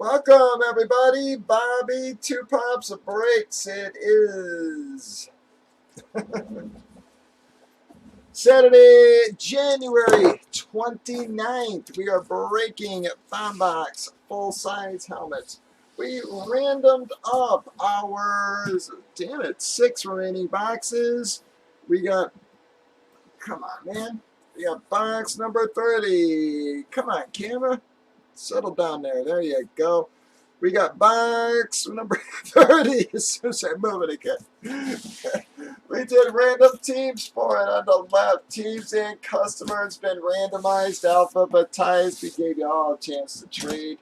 Welcome, everybody. Bobby, 2 pops of breaks. It is Saturday, January 29th. We are breaking Bomb Box full-size helmets. We randomed up our, damn it, 6 remaining boxes. We got, come on, man. We got box number 30. Come on, camera. Settle down there. There you go. We got box number 30. As soon as I move it again. We did random teams for it on the left. Teams and customers been randomized, alphabetized. We gave you all a chance to trade.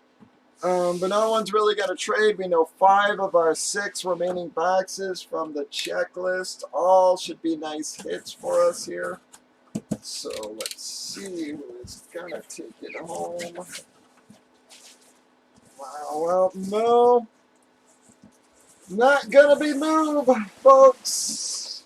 But no one's really going to trade. We know 5 of our 6 remaining boxes from the checklist. All should be nice hits for us here. So let's see who is going to take it home. Wow, well, no. Not going to be moved, folks.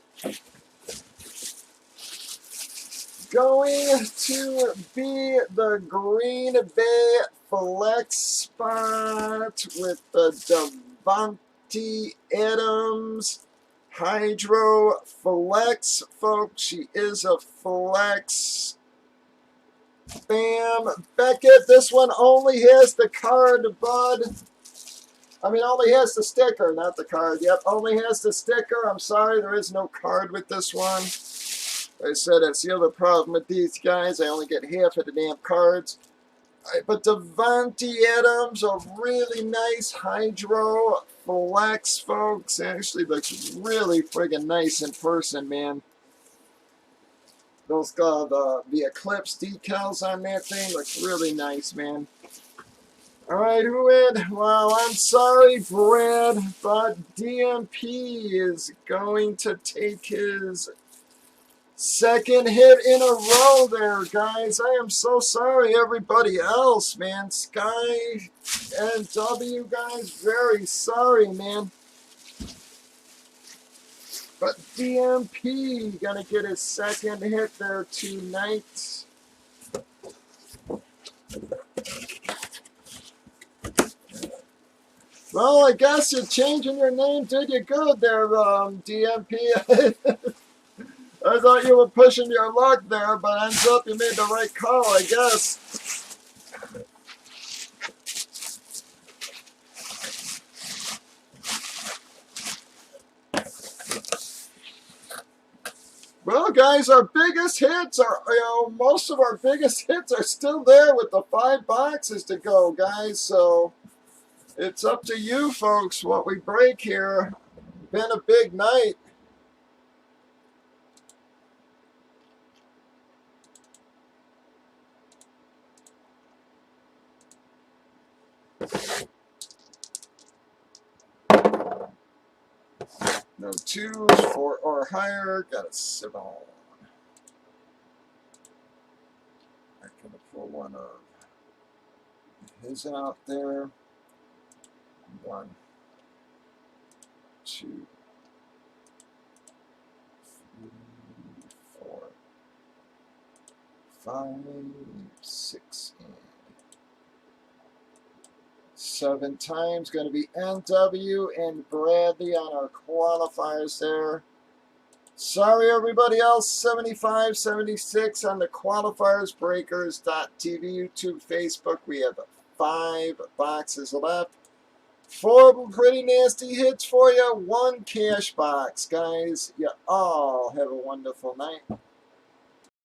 Going to be the Green Bay Flex spot with the Devontae Adams Hydro Flex, folks. She is a flex. Bam. Beckett, this one only has the card, bud. I mean, only has the sticker, not the card. Yep, only has the sticker. I'm sorry, there is no card with this one. Like I said, that's the other problem with these guys. I only get half of the damn cards. Right, but Devontae Adams, a really nice Hydro Flex, folks. Actually looks really friggin' nice in person, man. Those got the Eclipse decals on that thing. Looks really nice, man. Alright, who in? Well, I'm sorry, Brad, but DMP is going to take his 2nd hit in a row there, guys. I am so sorry, everybody else, man. Sky and W, guys, very sorry, man. But DMP gonna get his 2nd hit there tonight. Well, I guess you're changing your name. Did you good there, DMP? I thought you were pushing your luck there, but ends up you made the right call, I guess. Well, guys, our biggest hits are, most of our biggest hits are still there with the 5 boxes to go, guys. So it's up to you, folks, what we break here. Been a big night. No 2s, 4 or higher. Got a 7. I can pull one of his out there. 1, 2, 3, 4, 5, 6, and 7 times. Going to be NW and Bradley on our qualifiers there. Sorry, everybody else. 75, 76 on the qualifiers. Breakers.tv, YouTube, Facebook. We have 5 boxes left. 4 pretty nasty hits for you. 1 cash box, guys. You all have a wonderful night.